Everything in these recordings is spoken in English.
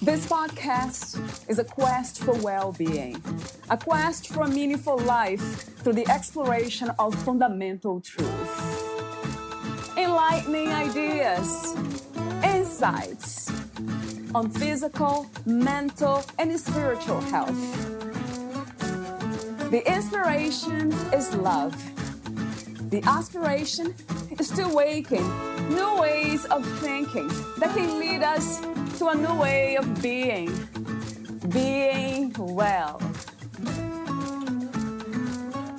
This podcast is a quest for well-being, a quest for a meaningful life through the exploration of fundamental truth. Enlightening ideas, insights on physical, mental, and spiritual health. The inspiration is love. The aspiration is to awaken new ways of thinking that can lead us to a new way of being well.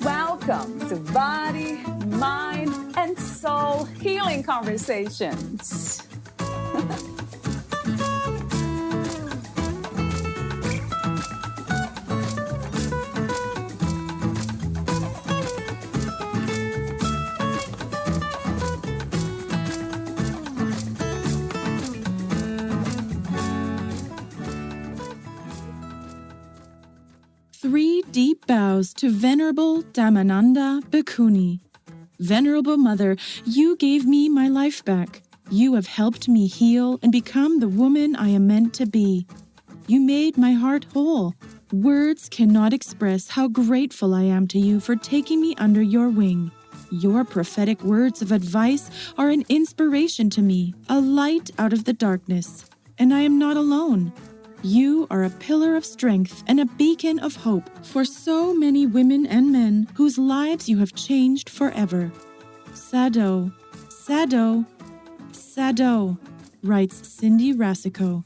Welcome to Body, Mind, and Soul Healing Conversations. Three deep bows to Venerable Dhammananda Bhikkhuni. Venerable Mother, you gave me my life back. You have helped me heal and become the woman I am meant to be. You made my heart whole. Words cannot express how grateful I am to you for taking me under your wing. Your prophetic words of advice are an inspiration to me, a light out of the darkness. And I am not alone. You are a pillar of strength and a beacon of hope for so many women and men whose lives you have changed forever. Sadhu, Sadhu, Sadhu, writes Cindy Rasicot.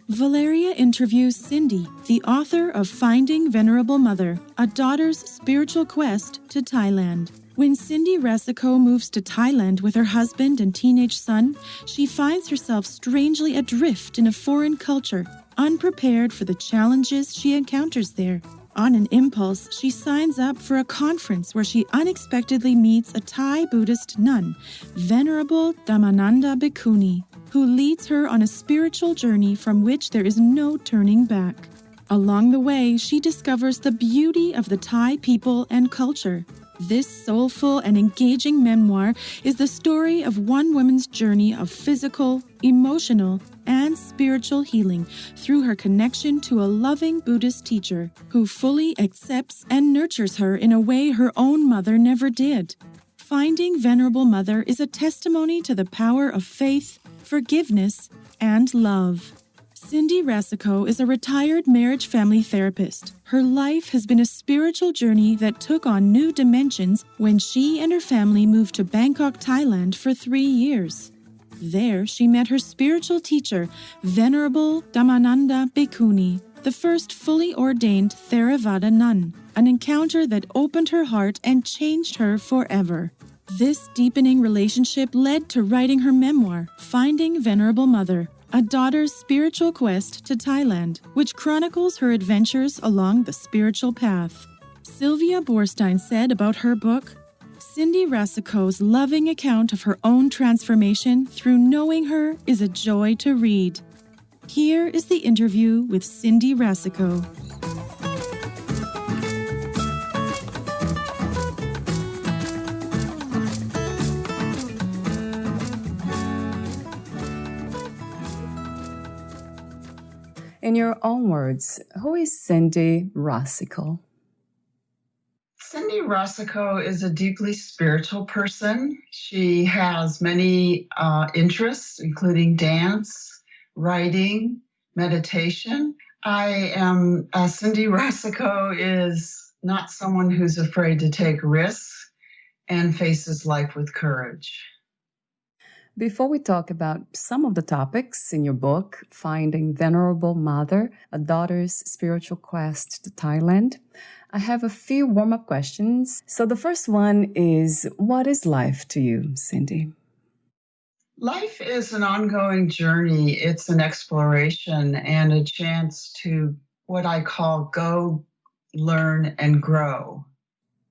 Valeria interviews Cindy, the author of Finding Venerable Mother, a daughter's spiritual quest to Thailand. When Cindy Rasicot moves to Thailand with her husband and teenage son, she finds herself strangely adrift in a foreign culture, unprepared for the challenges she encounters there. On an impulse, she signs up for a conference where she unexpectedly meets a Thai Buddhist nun, Venerable Dhammananda Bhikkhuni, who leads her on a spiritual journey from which there is no turning back. Along the way, she discovers the beauty of the Thai people and culture. This soulful and engaging memoir is the story of one woman's journey of physical, emotional, and spiritual healing through her connection to a loving Buddhist teacher who fully accepts and nurtures her in a way her own mother never did. Finding Venerable Mother is a testimony to the power of faith, forgiveness, and love. Cindy Rasicot is a retired marriage family therapist. Her life has been a spiritual journey that took on new dimensions when she and her family moved to Bangkok, Thailand for 3 years. There, she met her spiritual teacher, Venerable Dhammananda Bhikkhuni, the first fully ordained Theravada nun, an encounter that opened her heart and changed her forever. This deepening relationship led to writing her memoir, Finding Venerable Mother, a daughter's spiritual quest to Thailand, which chronicles her adventures along the spiritual path. Sylvia Borstein said about her book, Cindy Rasicot's loving account of her own transformation through knowing her is a joy to read. Here is the interview with Cindy Rasicot. In your own words, who is Cindy Rossical? Cindy Rasicot is a deeply spiritual person. She has many interests, including dance, writing, meditation. Cindy Rasicot is not someone who's afraid to take risks and faces life with courage. Before we talk about some of the topics in your book, Finding Venerable Mother, a daughter's spiritual quest to Thailand, I have a few warm-up questions. So the first one is, what is life to you, Cindy? Life is an ongoing journey. It's an exploration and a chance to what I call go, learn, and grow.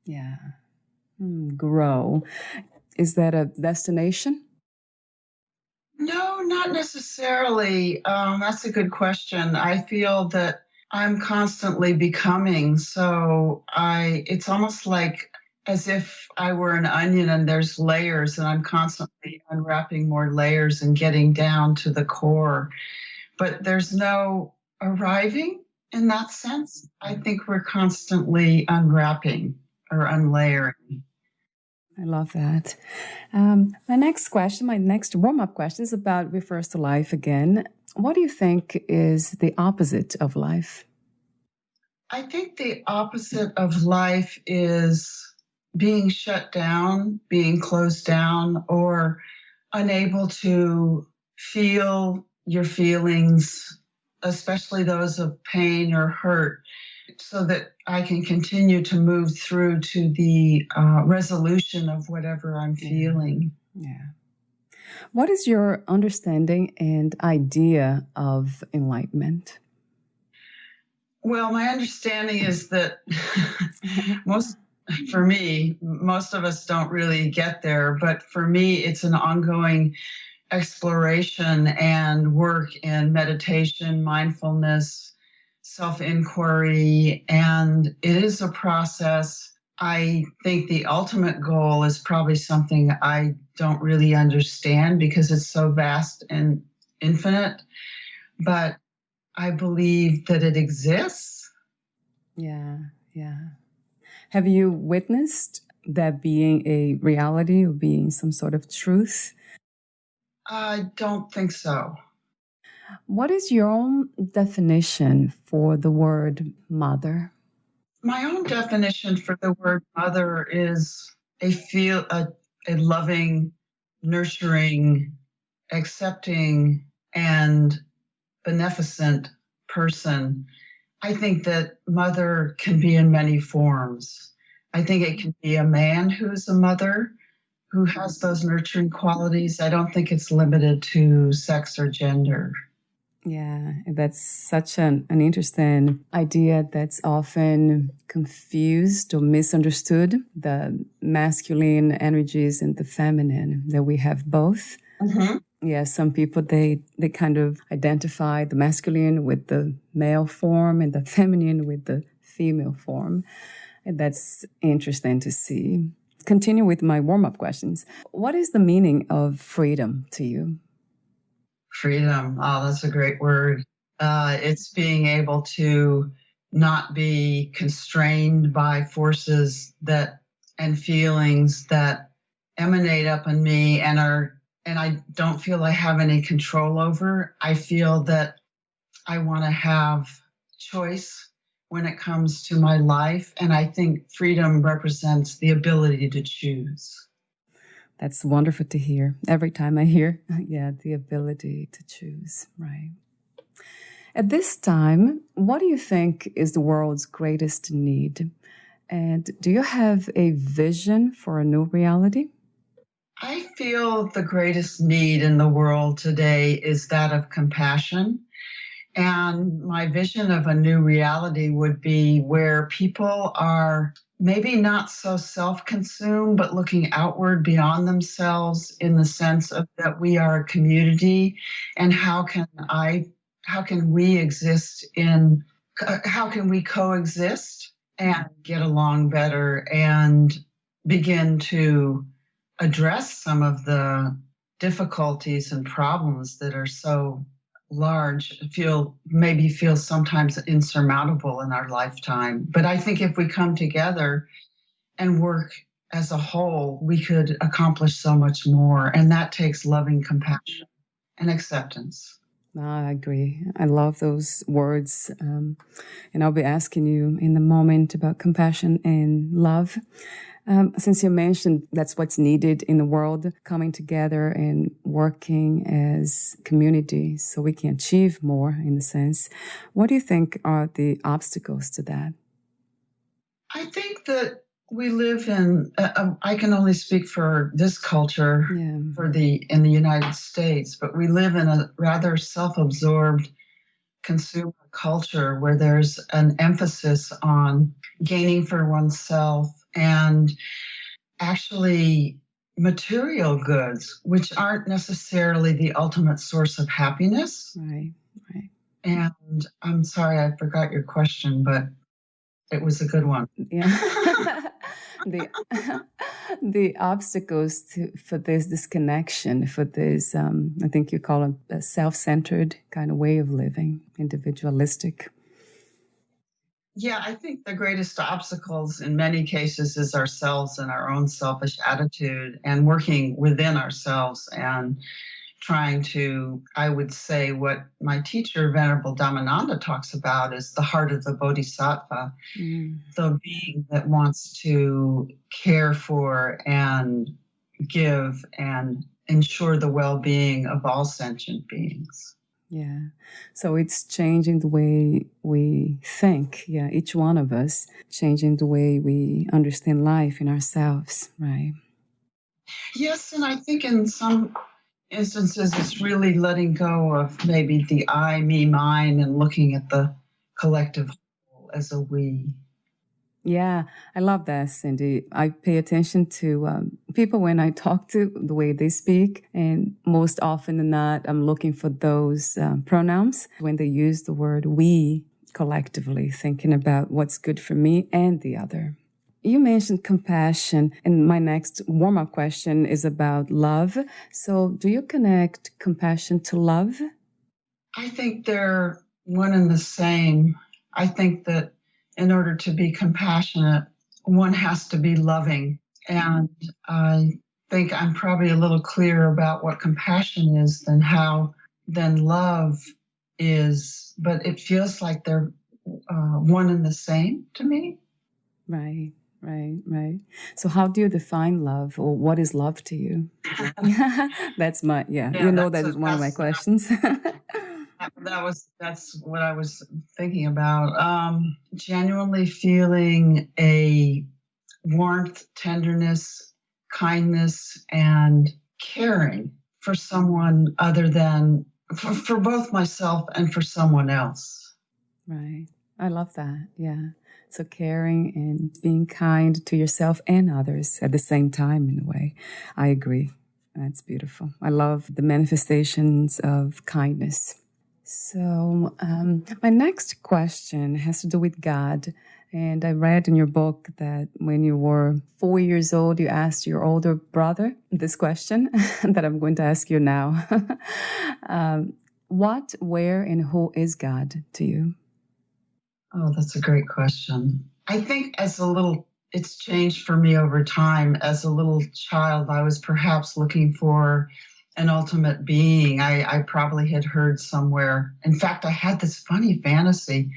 Yeah. Grow. Is that a destination? No, not necessarily. That's a good question. I feel that I'm constantly becoming. So it's almost like as if I were an onion and there's layers, and I'm constantly unwrapping more layers and getting down to the core. But there's no arriving in that sense. I think we're constantly unwrapping or unlayering. I love that. My next warm-up question refers to life again. What do you think is the opposite of life? I think the opposite of life is being shut down, being closed down, or unable to feel your feelings, especially those of pain or hurt, so that I can continue to move through to the resolution of whatever I'm feeling. Yeah. What is your understanding and idea of enlightenment? Well, my understanding is that most of us don't really get there, but for me, it's an ongoing exploration and work in meditation, mindfulness, self-inquiry, and it is a process. I think the ultimate goal is probably something I don't really understand because it's so vast and infinite, but I believe that it exists. Yeah. Have you witnessed that being a reality or being some sort of truth? I don't think so. What is your own definition for the word mother? My own definition for the word mother is a loving, nurturing, accepting, and beneficent person. I think that mother can be in many forms. I think it can be a man who's a mother, who has those nurturing qualities. I don't think it's limited to sex or gender. Yeah, that's such an interesting idea that's often confused or misunderstood, the masculine energies and the feminine, that we have both. Mm-hmm. Yeah, some people, they kind of identify the masculine with the male form and the feminine with the female form. And that's interesting to see. Continue with my warm-up questions. What is the meaning of freedom to you? Freedom. Oh, that's a great word. It's being able to not be constrained by forces and feelings that emanate up in me and I don't feel I have any control over. I feel that I want to have choice when it comes to my life, and I think freedom represents the ability to choose. That's wonderful to hear. Every time I hear, the ability to choose, right? At this time, what do you think is the world's greatest need? And do you have a vision for a new reality? I feel the greatest need in the world today is that of compassion. And my vision of a new reality would be where people are maybe not so self-consumed, but looking outward beyond themselves in the sense of that we are a community, and how can we coexist and get along better and begin to address some of the difficulties and problems that are so large, feel sometimes insurmountable in our lifetime. But I think if we come together and work as a whole, we could accomplish so much more. And that takes loving compassion and acceptance. I agree. I love those words. And I'll be asking you in the moment about compassion and love. Since you mentioned that's what's needed in the world, coming together and working as community so we can achieve more in a sense. What do you think are the obstacles to that? I think that we live in, I can only speak for this culture in the United States, but we live in a rather self-absorbed consumer culture where there's an emphasis on gaining for oneself and actually material goods, which aren't necessarily the ultimate source of happiness. Right. And I'm sorry, I forgot your question, but it was a good one. Yeah. the the obstacles for this disconnection, for this, I think you call it a self-centered kind of way of living, individualistic. Yeah, I think the greatest obstacles in many cases is ourselves and our own selfish attitude and working within ourselves and trying to, I would say, what my teacher, Venerable Dhammananda, talks about is the heart of the bodhisattva, the being that wants to care for and give and ensure the well-being of all sentient beings. Yeah. So it's changing the way we think. Yeah. Each one of us changing the way we understand life in ourselves, right? Yes. And I think in some instances, it's really letting go of maybe the I, me, mine, and looking at the collective whole as a we. Yeah, I love that, Cindy. I pay attention to people when I talk to the way they speak. And most often than not, I'm looking for those pronouns when they use the word we collectively, thinking about what's good for me and the other. You mentioned compassion, and my next warm-up question is about love. So do you connect compassion to love? I think they're one and the same. I think that in order to be compassionate, one has to be loving. And I think I'm probably a little clearer about what compassion is than love is, but it feels like they're one and the same to me. Right. Right. So how do you define love, or what is love to you? That's my, that is one of my questions. That's what I was thinking about. Genuinely feeling a warmth, tenderness, kindness, and caring for someone other than for both myself and for someone else. Right. I love that. Yeah. So caring and being kind to yourself and others at the same time, in a way. I agree. That's beautiful. I love the manifestations of kindness. So my next question has to do with God. And I read in your book that when you were 4 years old, you asked your older brother this question that I'm going to ask you now. What, where, and who is God to you? Oh, that's a great question. I think it's changed for me over time. As a little child, I was perhaps looking for an ultimate being. I probably had heard somewhere. In fact, I had this funny fantasy.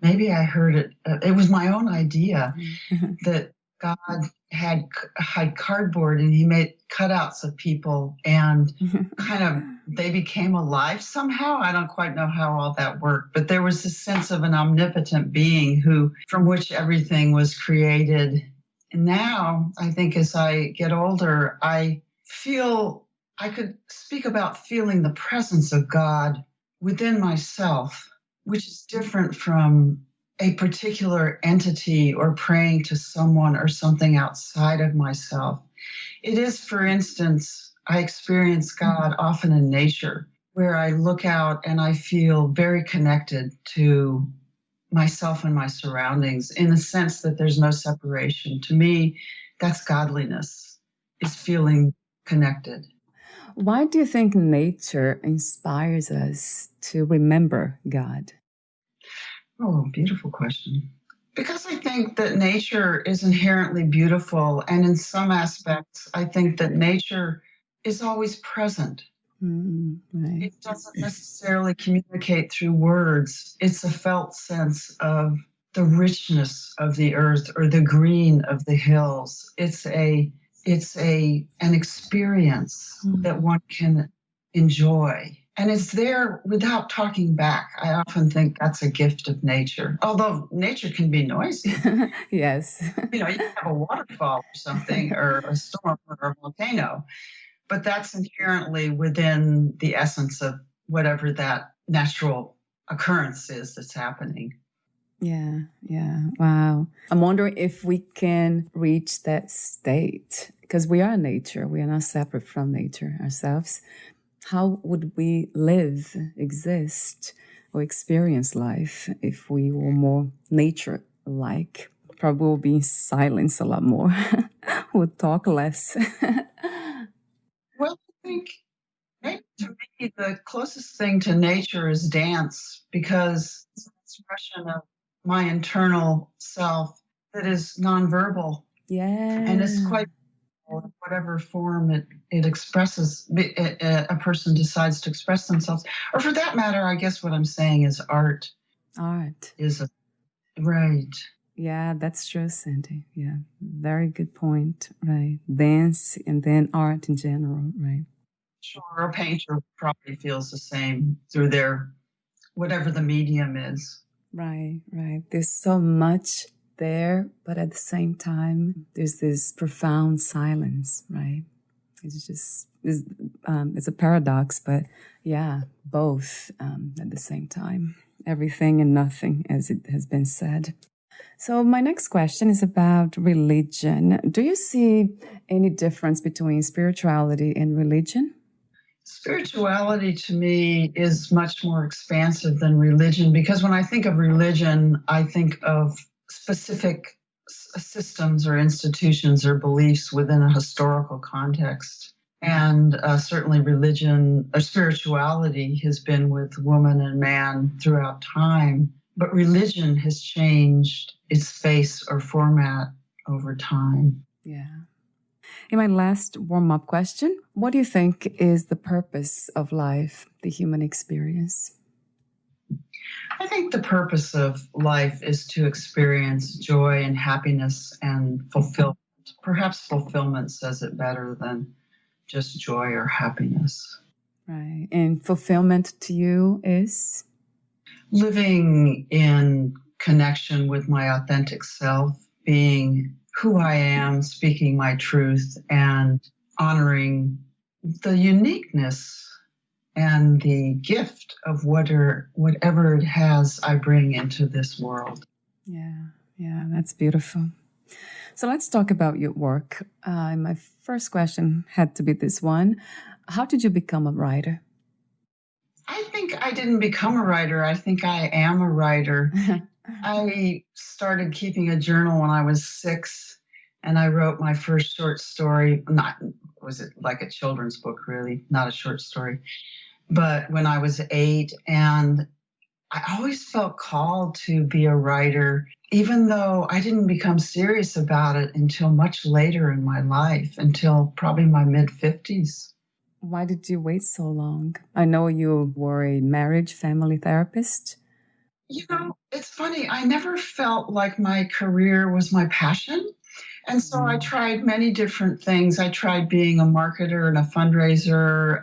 Maybe I heard it. It was my own idea that God had cardboard and he made cutouts of people and they became alive somehow. I don't quite know how all that worked, but there was this sense of an omnipotent being from which everything was created. And now I think as I get older, I could speak about feeling the presence of God within myself, which is different from a particular entity or praying to someone or something outside of myself. It is, for instance, I experience God often in nature, where I look out and I feel very connected to myself and my surroundings in the sense that there's no separation. To me, that's godliness, is feeling connected. Why do you think nature inspires us to remember God? Oh, beautiful question. Because I think that nature is inherently beautiful. And in some aspects, I think that nature is always present. Right. It doesn't necessarily communicate through words. It's a felt sense of the richness of the earth or the green of the hills. It's an experience that one can enjoy. And it's there without talking back. I often think that's a gift of nature, although nature can be noisy. Yes. You have a waterfall or something, or a storm or a volcano, but that's inherently within the essence of whatever that natural occurrence is that's happening. Yeah. Wow. I'm wondering if we can reach that state, because we are nature. We are not separate from nature ourselves. How would we live, exist, or experience life if we were more nature-like? probably will be in silence a lot more. We'll talk less. Well, I think maybe to me, the closest thing to nature is dance, because it's an expression of my internal self that is nonverbal. Yeah. And it's quite in whatever form it expresses, a person decides to express themselves. Or for that matter, I guess what I'm saying is art. Art. Right. Yeah, that's true, Cindy. Yeah, very good point. Right. Dance and then art in general, right? Sure, a painter probably feels the same through their, whatever the medium is. Right, right. There's so much there, but at the same time, there's this profound silence, right? It's a paradox, but yeah, both at the same time. Everything and nothing, as it has been said. So my next question is about religion. Do you see any difference between spirituality and religion? Spirituality to me is much more expansive than religion, because when I think of religion, I think of specific systems or institutions or beliefs within a historical context. And certainly religion or spirituality has been with woman and man throughout time, but religion has changed its face or format over time. Yeah. In my last warm-up question, what do you think is the purpose of life, the human experience? I think the purpose of life is to experience joy and happiness and fulfillment. Perhaps fulfillment says it better than just joy or happiness. Right. And fulfillment to you is? Living in connection with my authentic self, being who I am, speaking my truth, and honoring the uniqueness and the gift of whatever it has I bring into this world. Yeah, that's beautiful. So let's talk about your work. My first question had to be this one. How did you become a writer? I think I didn't become a writer. I think I am a writer. I started keeping a journal when I was 6, and I wrote my first short story. Was it like a children's book, really? Not a short story. But when I was 8, and I always felt called to be a writer, even though I didn't become serious about it until much later in my life, until probably my mid-50s. Why did you wait so long? I know you were a marriage family therapist. You know, it's funny. I never felt like my career was my passion. And so I tried many different things. I tried being a marketer and a fundraiser.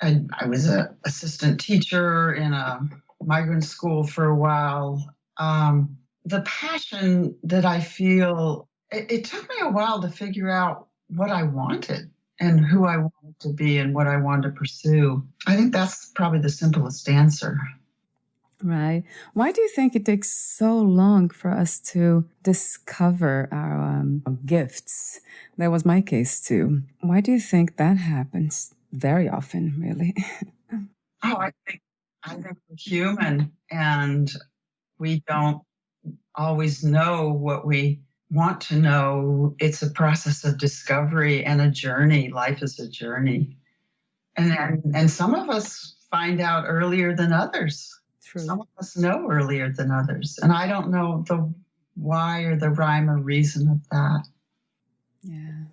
I was an assistant teacher in a migrant school for a while. The passion that I feel, it took me a while to figure out what I wanted and who I wanted to be and what I wanted to pursue. I think that's probably the simplest answer. Right. Why do you think it takes so long for us to discover our gifts? That was my case too. Why do you think that happens very often, really? I think we're human, and we don't always know what we want to know. It's a process of discovery and a journey. Life is a journey. And some of us find out earlier than others. True. Some of us know earlier than others. And I don't know the why or the rhyme or reason of that. Yeah.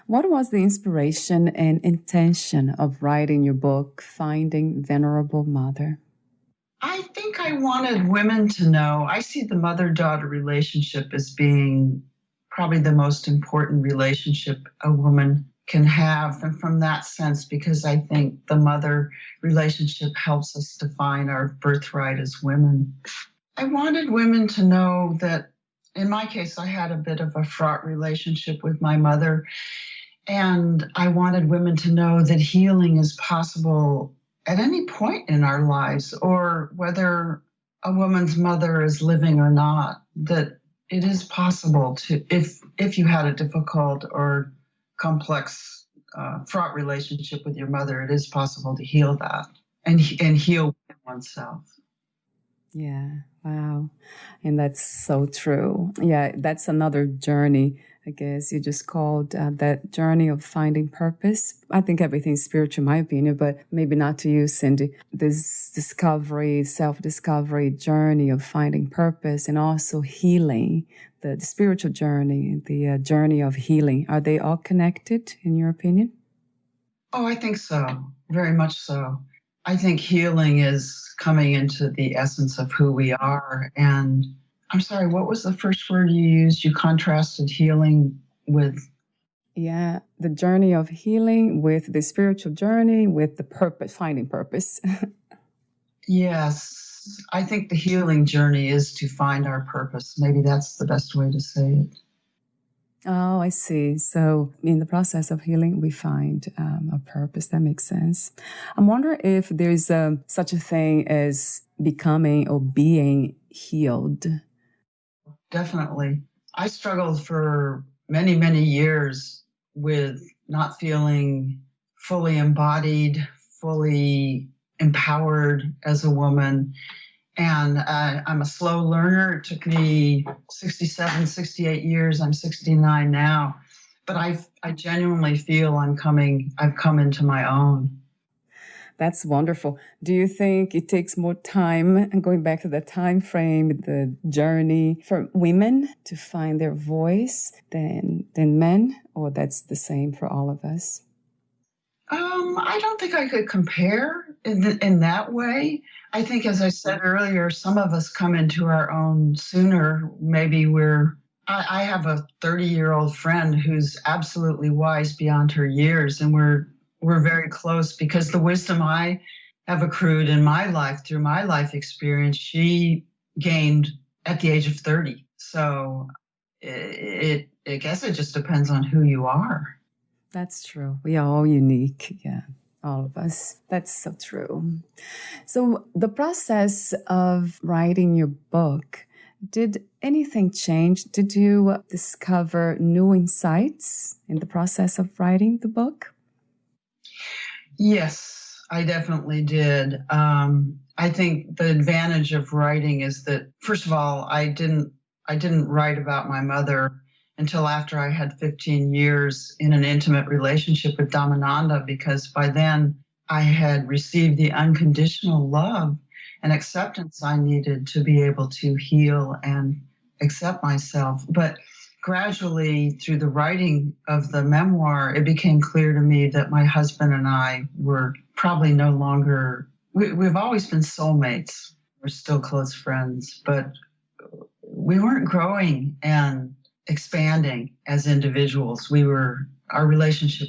What was the inspiration and intention of writing your book, Finding Venerable Mother? I think I wanted women to know. I see the mother-daughter relationship as being probably the most important relationship a woman can have. And from that sense, because I think the mother relationship helps us define our birthright as women. I wanted women to know that, in my case, I had a bit of a fraught relationship with my mother. And I wanted women to know that healing is possible at any point in our lives, or whether a woman's mother is living or not, that it is possible to, if you had a difficult or complex fraught relationship with your mother, it is possible to heal that and heal oneself. Yeah. Wow. And that's so true. Yeah, that's another journey. I guess you just called that journey of finding purpose. I think everything's spiritual, in my opinion, but maybe not to you, Cindy. This discovery, self-discovery journey of finding purpose and also healing, the spiritual journey, the journey of healing. Are they all connected, in your opinion? Oh, I think so. Very much so. I think healing is coming into the essence of who we are. And I'm sorry, what was the first word you used? You contrasted healing with? Yeah, the journey of healing with the spiritual journey, with the purpose, finding purpose. Yes, I think the healing journey is to find our purpose. Maybe that's the best way to say it. Oh, I see. So in the process of healing, we find a purpose. That makes sense. I'm wondering if there's such a thing as becoming or being healed. Definitely. I struggled for many, many years with not feeling fully embodied, fully empowered as a woman. And I'm a slow learner. It took me 67, 68 years. I'm 69 now. But I genuinely feel I've come into my own. That's wonderful. Do you think it takes more time, and going back to the time frame, the journey for women to find their voice than men, or that's the same for all of us? I don't think I could compare in that way. I think, as I said earlier, some of us come into our own sooner. Maybe I have a 30-year-old friend who's absolutely wise beyond her years, and we're very close because the wisdom I have accrued in my life through my life experience, she gained at the age of 30. So I guess it just depends on who you are. That's true. We are all unique. Yeah, all of us. That's so true. So the process of writing your book, did anything change? Did you discover new insights in the process of writing the book? Yes, I definitely did. I think the advantage of writing is that, first of all, I didn't write about my mother until after I had 15 years in an intimate relationship with Dharmananda, because by then I had received the unconditional love and acceptance I needed to be able to heal and accept myself. But gradually, through the writing of the memoir, it became clear to me that my husband and I were probably no longer, we've always been soulmates. We're still close friends, but we weren't growing and expanding as individuals. Our relationship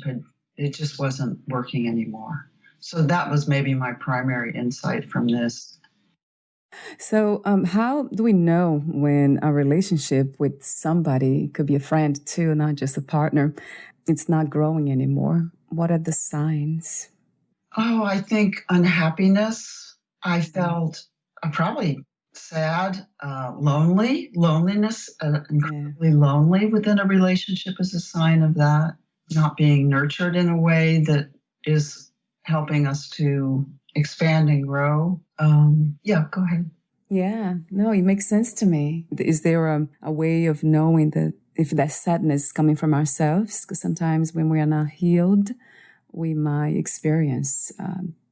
it just wasn't working anymore. So that was maybe my primary insight from this. So how do we know when a relationship with somebody, could be a friend too, not just a partner, it's not growing anymore? What are the signs? Oh, I think unhappiness. I felt probably sad, loneliness, incredibly lonely within a relationship is a sign of that. Not being nurtured in a way that is helping us to expand and grow. Yeah, go ahead. Yeah, no, it makes sense to me. Is there a way of knowing that if that sadness is coming from ourselves? Because sometimes when we are not healed, we might experience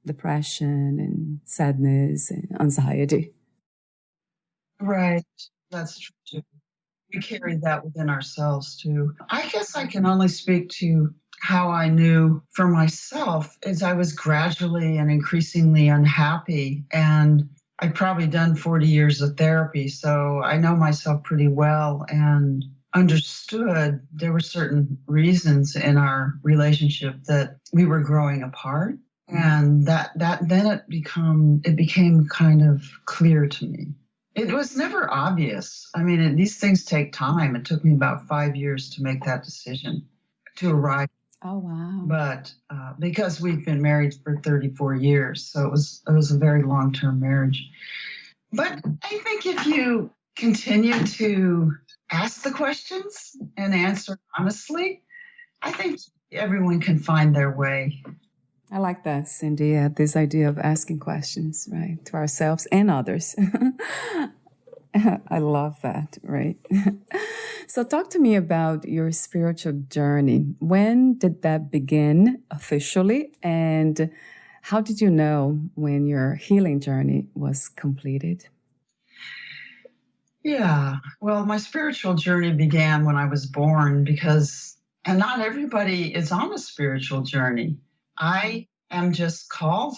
depression and sadness and anxiety. Right, that's true too. We carry that within ourselves too. I guess I can only speak to how I knew for myself as I was gradually and increasingly unhappy. And I'd probably done 40 years of therapy, so I know myself pretty well and understood there were certain reasons in our relationship that we were growing apart. And that then it became kind of clear to me. It was never obvious. I mean, these things take time. It took me about 5 years to make that decision to arrive. Oh, wow. But because we've been married for 34 years, so it was a very long-term marriage. But I think if you continue to ask the questions and answer honestly, I think everyone can find their way. I like that, Cindy. This idea of asking questions, right, to ourselves and others. I love that, right? So talk to me about your spiritual journey. When did that begin officially? And how did you know when your healing journey was completed? Yeah, well, my spiritual journey began when I was born and not everybody is on a spiritual journey. I am just called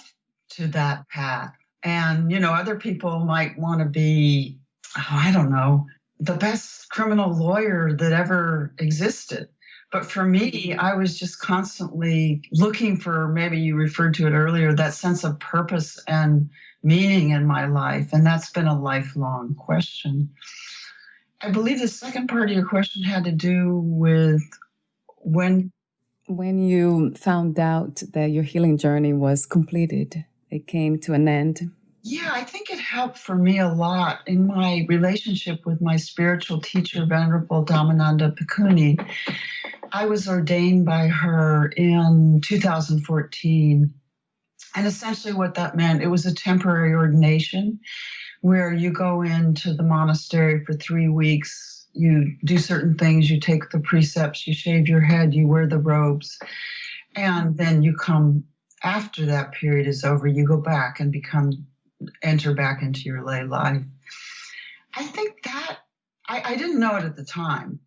to that path. And, other people might want to be, I don't know, the best criminal lawyer that ever existed. But for me, I was just constantly looking for, maybe you referred to it earlier, that sense of purpose and meaning in my life. And that's been a lifelong question. I believe the second part of your question had to do with when you found out that your healing journey was completed, it came to an end. Yeah, I think it helped for me a lot in my relationship with my spiritual teacher, Venerable Dhammananda Bhikkhuni. I was ordained by her in 2014. And essentially what that meant, it was a temporary ordination where you go into the monastery for 3 weeks, you do certain things, you take the precepts, you shave your head, you wear the robes, and then you come, after that period is over, you go back and enter back into your lay life. I think that, I didn't know it at the time,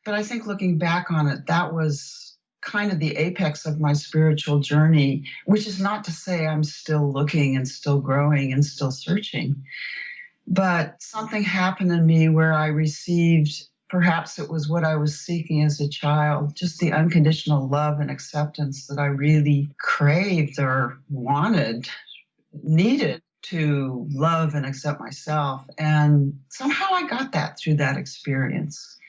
but I think looking back on it, that was kind of the apex of my spiritual journey, which is not to say I'm still looking and still growing and still searching. But something happened in me where I received, perhaps it was what I was seeking as a child, just the unconditional love and acceptance that I really craved or wanted, needed to love and accept myself. And somehow I got that through that experience.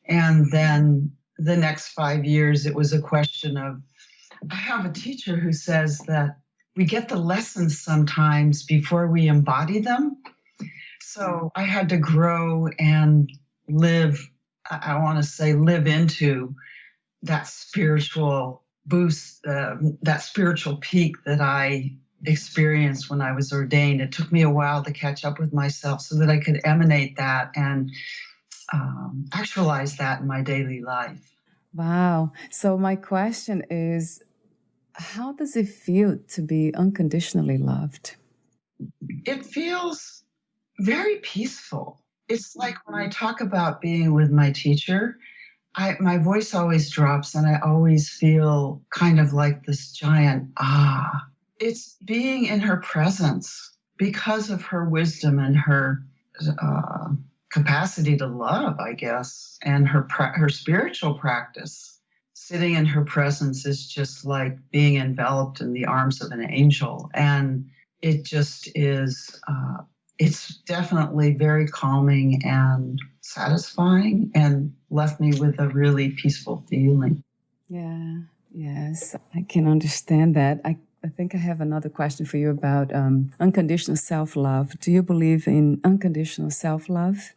And then the next 5 years, it was a question of, I have a teacher who says that we get the lessons sometimes before we embody them. So I had to grow and live into that spiritual boost, that spiritual peak that I experienced when I was ordained. It took me a while to catch up with myself so that I could emanate that and actualize that in my daily life. Wow. So my question is, how does it feel to be unconditionally loved? It feels very peaceful. It's like when I talk about being with my teacher, my voice always drops and I always feel kind of like this giant It's being in her presence because of her wisdom and her capacity to love, I guess, and her spiritual practice. Sitting in her presence is just like being enveloped in the arms of an angel. And it just is, it's definitely very calming and satisfying and left me with a really peaceful feeling. Yeah, yes, I can understand that. I think I have another question for you about unconditional self-love. Do you believe in unconditional self-love?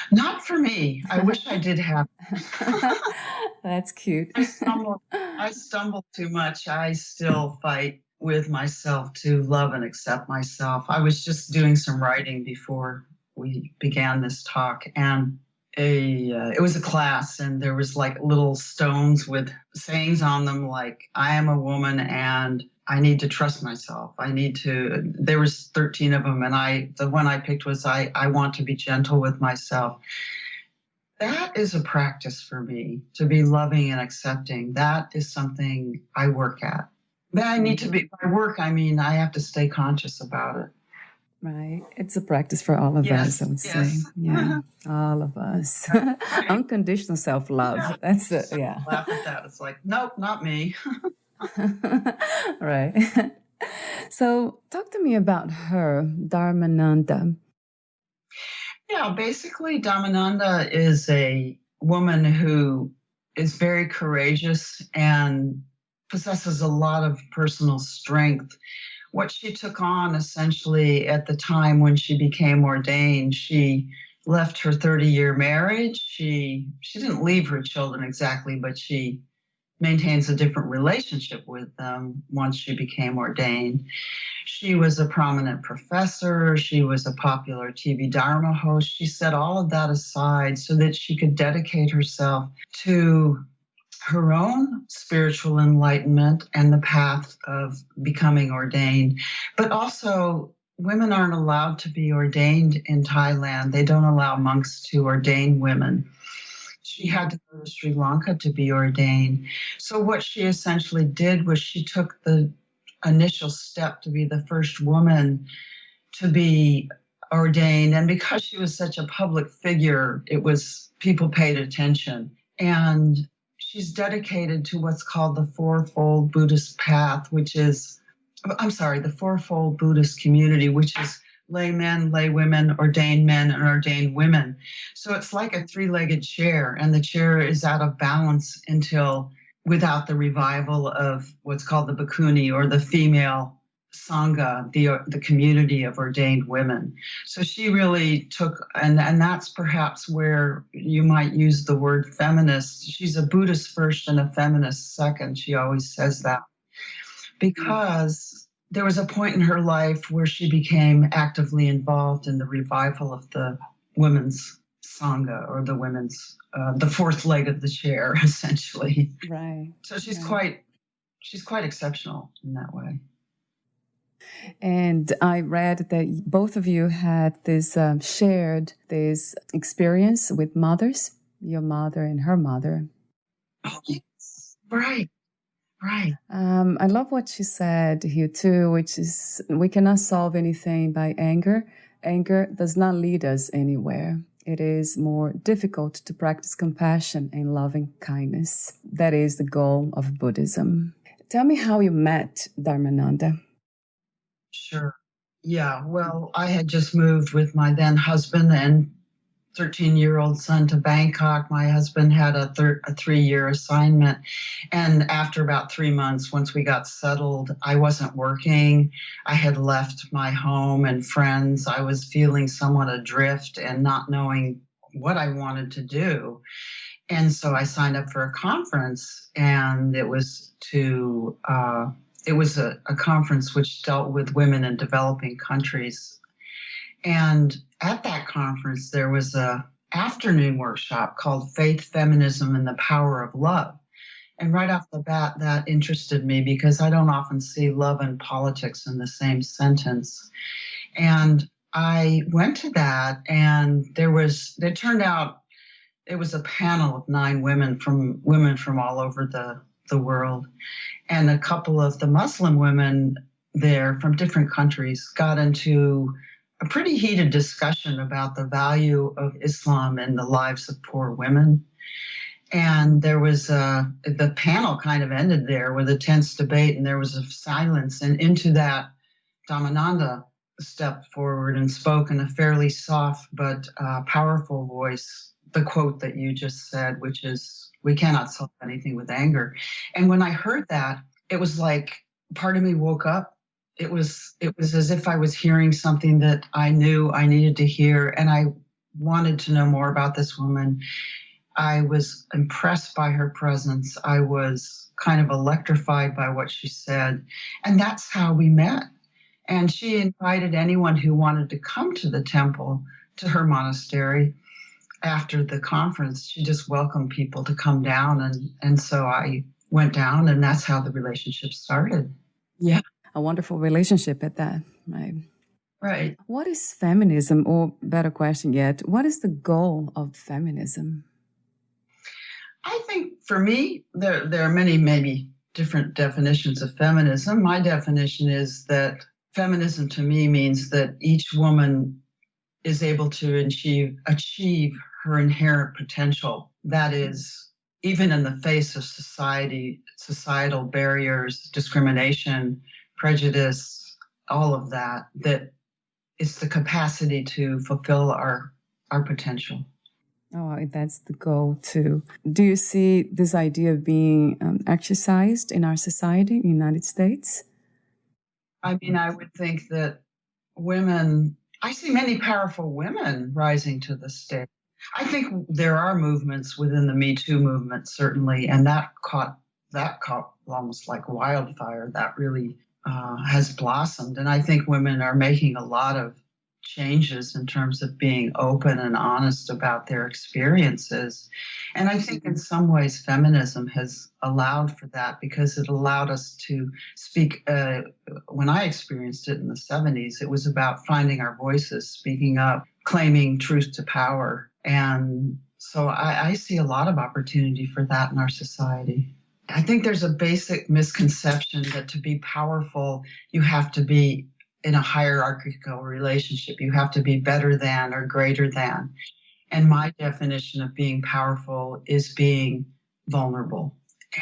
Not for me. I wish I did have. That's cute. I stumble too much. I still fight with myself to love and accept myself. I was just doing some writing before we began this talk, and it was a class, and there was like little stones with sayings on them like, I am a woman and I need to trust myself. There was 13 of them, and the one I picked was, I want to be gentle with myself. That is a practice for me, to be loving and accepting. That is something I work at. But by work, I mean, I have to stay conscious about it. Right. It's a practice for all of us, I would say. Yeah, all of us. Unconditional self-love. That's it, yeah. Laugh at that. It's like, nope, not me. Right. So talk to me about her, Dharmananda. Yeah, basically, Dhammananda is a woman who is very courageous and possesses a lot of personal strength. What she took on essentially at the time when she became ordained, she left her 30-year marriage. She didn't leave her children exactly, but she maintains a different relationship with them once she became ordained. She was a prominent professor. She was a popular TV Dharma host. She set all of that aside so that she could dedicate herself to her own spiritual enlightenment and the path of becoming ordained. But also, women aren't allowed to be ordained in Thailand. They don't allow monks to ordain women. She had to go to Sri Lanka to be ordained. So what she essentially did was she took the initial step to be the first woman to be ordained. And because she was such a public figure, people paid attention. And she's dedicated to what's called the Fourfold Buddhist Path, the Fourfold Buddhist Community, which is lay men, lay women, and ordained women. So it's like a three-legged chair, and the chair is out of balance without the revival of what's called the Bhikkhuni, or the female Sangha, the community of ordained women. So she really took, and that's perhaps where you might use the word feminist. She's a Buddhist first and a feminist second. She always says that, because there was a point in her life where she became actively involved in the revival of the women's Sangha, or the fourth leg of the chair, essentially. Right. So she's quite exceptional in that way. And I read that both of you had shared this experience with mothers, your mother and her mother. Oh, yes. Right. I love what you said here too, which is we cannot solve anything by anger. Anger does not lead us anywhere. It is more difficult to practice compassion and loving kindness. That is the goal of Buddhism. Tell me how you met Dharmananda. Sure. Yeah. Well, I had just moved with my then husband and 13-year-old son to Bangkok. My husband had a 3-year assignment. And after about 3 months, once we got settled, I wasn't working. I had left my home and friends. I was feeling somewhat adrift and not knowing what I wanted to do. And so I signed up for a conference, and it was a conference which dealt with women in developing countries. And at that conference, there was an afternoon workshop called Faith, Feminism, and the Power of Love. And right off the bat, that interested me because I don't often see love and politics in the same sentence. And I went to that, and it turned out it was a panel of 9 women from all over the world. And a couple of the Muslim women there from different countries got into a pretty heated discussion about the value of Islam in the lives of poor women. And there was the panel kind of ended there with a tense debate, and there was a silence. And into that, Dhammananda stepped forward and spoke in a fairly soft but powerful voice, the quote that you just said, which is, "We cannot solve anything with anger." And when I heard that, it was like part of me woke up. It was as if I was hearing something that I knew I needed to hear, and I wanted to know more about this woman. I was impressed by her presence. I was kind of electrified by what she said, and that's how we met. And she invited anyone who wanted to come to the temple, to her monastery, after the conference. She just welcomed people to come down, and so I went down, and that's how the relationship started. Yeah. A wonderful relationship at that, right? Right. What is feminism, or better question yet, what is the goal of feminism? I think for me, there are many, maybe different definitions of feminism. My definition is that feminism to me means that each woman is able to achieve her inherent potential. That is, even in the face of societal barriers, discrimination, prejudice, all of that it's the capacity to fulfill our potential. Oh, that's the goal too. Do you see this idea of being exercised in our society, in the United States? I mean, I would think that I see many powerful women rising to the stage. I think there are movements within the Me Too movement, certainly, and that that caught almost like wildfire. That really has blossomed. And I think women are making a lot of changes in terms of being open and honest about their experiences. And I think in some ways feminism has allowed for that, because it allowed us to speak. When I experienced it in the 70s, it was about finding our voices, speaking up, claiming truth to power. And so I see a lot of opportunity for that in our society. I think there's a basic misconception that to be powerful, you have to be in a hierarchical relationship. You have to be better than or greater than. And my definition of being powerful is being vulnerable.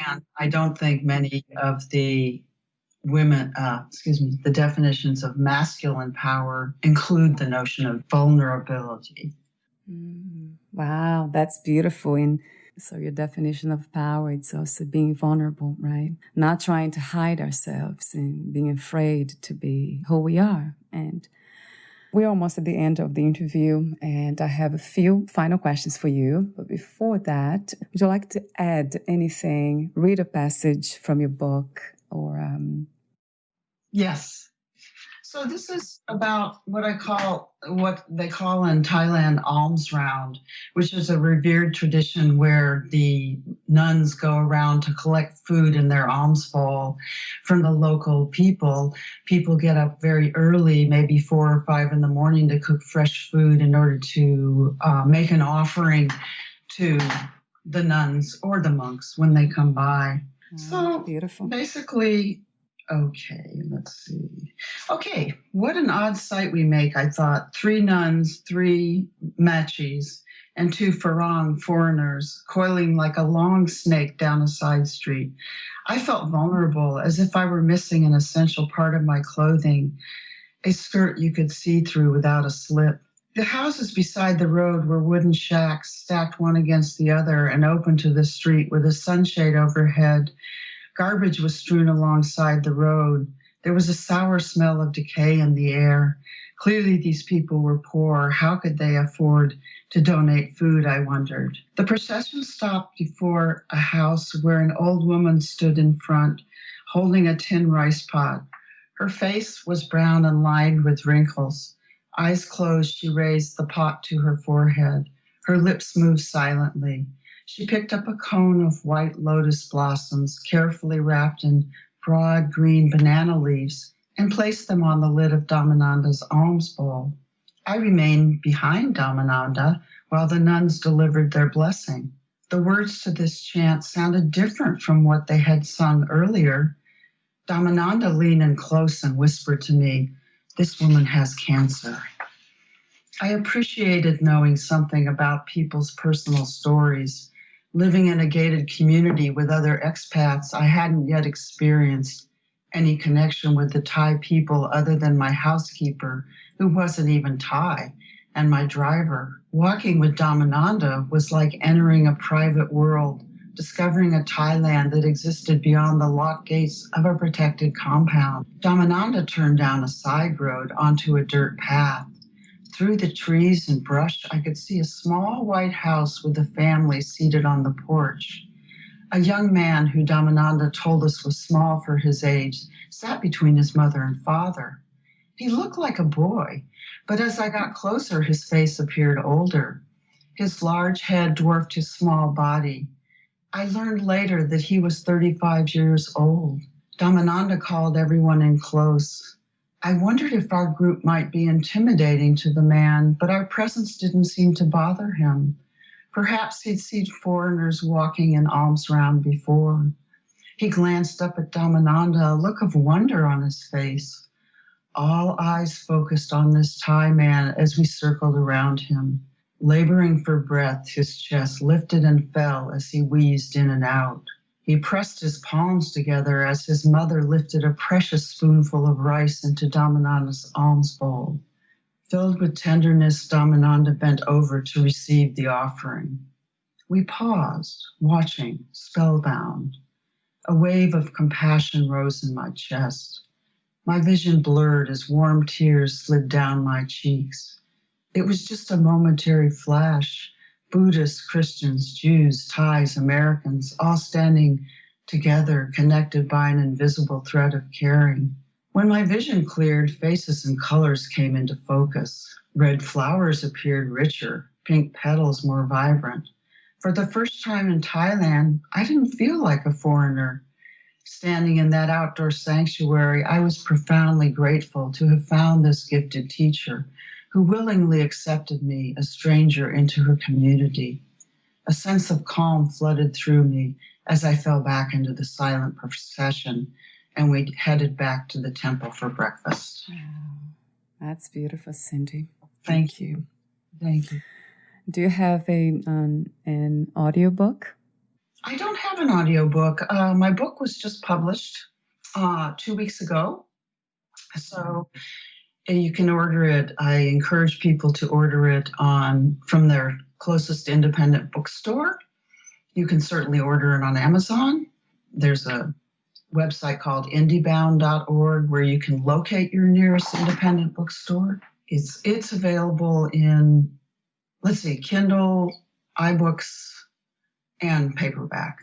And I don't think many of the the definitions of masculine power include the notion of vulnerability. Wow, that's beautiful. And so your definition of power, it's also being vulnerable, right? Not trying to hide ourselves and being afraid to be who we are. And we're almost at the end of the interview, and I have a few final questions for you. But before that, would you like to add anything, read a passage from your book or... Yes. So this is about what they call in Thailand alms round, which is a revered tradition where the nuns go around to collect food in their alms bowl from the local people. People get up very early, maybe 4 or 5 in the morning, to cook fresh food in order to make an offering to the nuns or the monks when they come by. So beautiful. Basically, okay, let's see. Okay, what an odd sight we make, I thought. 3 nuns, 3 machis, and 2 farang foreigners coiling like a long snake down a side street. I felt vulnerable, as if I were missing an essential part of my clothing, a skirt you could see through without a slip. The houses beside the road were wooden shacks stacked one against the other and open to the street with a sunshade overhead. Garbage was strewn alongside the road. There was a sour smell of decay in the air. Clearly these people were poor. How could they afford to donate food, I wondered. The procession stopped before a house where an old woman stood in front, holding a tin rice pot. Her face was brown and lined with wrinkles. Eyes closed, she raised the pot to her forehead. Her lips moved silently. She picked up a cone of white lotus blossoms, carefully wrapped in broad green banana leaves, and placed them on the lid of Dhammananda's alms bowl. I remained behind Dhammananda while the nuns delivered their blessing. The words to this chant sounded different from what they had sung earlier. Dhammananda leaned in close and whispered to me, "This woman has cancer." I appreciated knowing something about people's personal stories. Living in a gated community with other expats, I hadn't yet experienced any connection with the Thai people other than my housekeeper, who wasn't even Thai, and my driver. Walking with Dhammananda was like entering a private world, discovering a Thailand that existed beyond the locked gates of a protected compound. Dhammananda turned down a side road onto a dirt path. Through the trees and brush, I could see a small white house with a family seated on the porch. A young man who Dhammananda told us was small for his age sat between his mother and father. He looked like a boy, but as I got closer, his face appeared older. His large head dwarfed his small body. I learned later that he was 35 years old. Dhammananda called everyone in close. I wondered if our group might be intimidating to the man, but our presence didn't seem to bother him. Perhaps he'd seen foreigners walking in alms round before. He glanced up at Dhammananda, a look of wonder on his face. All eyes focused on this Thai man as we circled around him. Laboring for breath, his chest lifted and fell as he wheezed in and out. He pressed his palms together as his mother lifted a precious spoonful of rice into Dhammananda's alms bowl. Filled with tenderness, Dhammananda bent over to receive the offering. We paused, watching, spellbound. A wave of compassion rose in my chest. My vision blurred as warm tears slid down my cheeks. It was just a momentary flash. Buddhists, Christians, Jews, Thais, Americans, all standing together, connected by an invisible thread of caring. When my vision cleared, faces and colors came into focus. Red flowers appeared richer, pink petals more vibrant. For the first time in Thailand, I didn't feel like a foreigner. Standing in that outdoor sanctuary, I was profoundly grateful to have found this gifted teacher who willingly accepted me, a stranger, into her community. A sense of calm flooded through me as I fell back into the silent procession, and we headed back to the temple for breakfast. Wow. That's beautiful, Cindy. Thank you. Thank you. Do you have an audiobook? I don't have an audiobook. My book was just published 2 weeks ago. So you can order it. I encourage people to order it from their closest independent bookstore. You can certainly order it on Amazon. There's a website called indiebound.org where you can locate your nearest independent bookstore. It's available in, Kindle, iBooks, and paperback.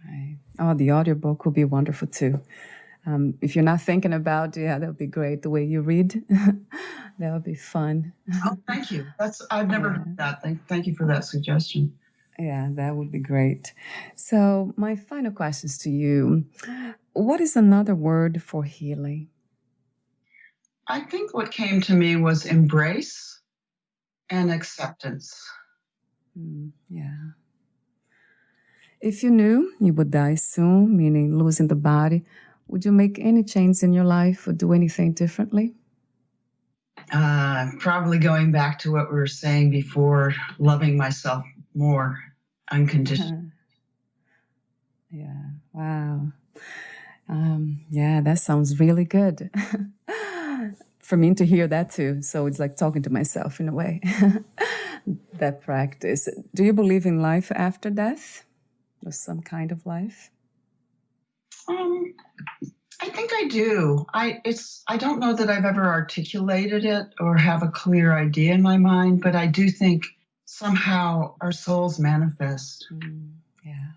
Right. Oh, the audiobook will be wonderful too. If you're not thinking about, that would be great. The way you read, that would be fun. Oh, thank you. I've never heard that. Thank you for that suggestion. Yeah, that would be great. So my final questions to you. What is another word for healing? I think what came to me was embrace and acceptance. Yeah. If you knew you would die soon, meaning losing the body, would you make any change in your life or do anything differently? Probably going back to what we were saying before, loving myself more unconditionally. Yeah. Wow. That sounds really good. For me to hear that too. So it's like talking to myself in a way. That practice. Do you believe in life after death? Or some kind of life? I think I do. I don't know that I've ever articulated it or have a clear idea in my mind, but I do think somehow our souls manifest. Yeah.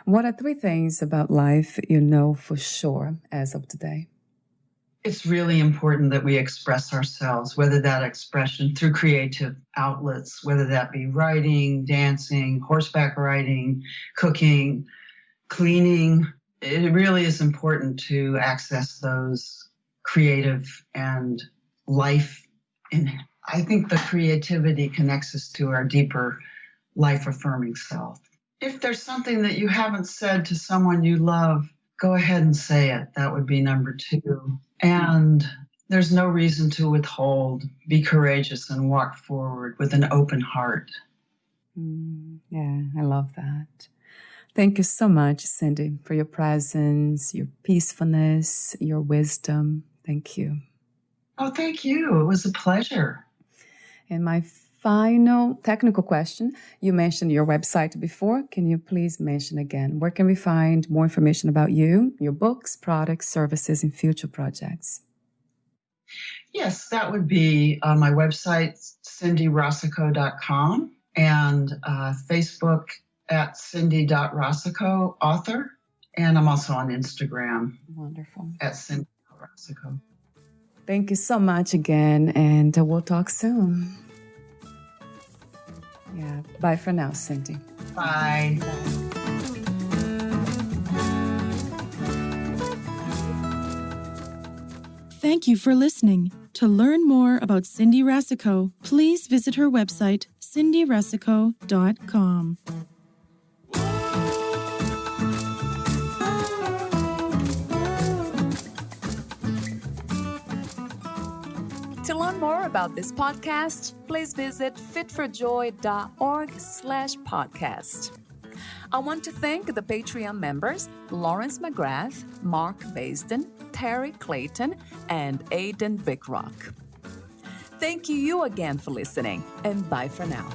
What are 3 things about life you know for sure as of today? It's really important that we express ourselves, whether that expression through creative outlets, whether that be writing, dancing, horseback riding, cooking, cleaning. It really is important to access those creative and life. And I think the creativity connects us to our deeper life-affirming self. If there's something that you haven't said to someone you love, go ahead and say it. That would be number 2. And there's no reason to withhold. Be courageous and walk forward with an open heart. Yeah, I love that. Thank you so much, Cindy, for your presence, your peacefulness, your wisdom. Thank you. Oh, thank you. It was a pleasure. And my final technical question, you mentioned your website before. Can you please mention again? Where can we find more information about you, your books, products, services, and future projects? Yes, that would be my website, cindyrosicot.com, and Facebook at cindy.rossico, author. And I'm also on Instagram. Wonderful. At Cindy Rasicot. Thank you so much again, and we'll talk soon. Yeah, bye for now, Cindy. Bye. Thank you for listening. To learn more about Cindy Rasicot, please visit her website, cindyrasicot.com. To learn more about this podcast, please visit fitforjoy.org/podcast. I want to thank the Patreon members, Lawrence McGrath, Mark Basden, Terry Clayton, and Aidan Vickrock. Thank you again for listening, and bye for now.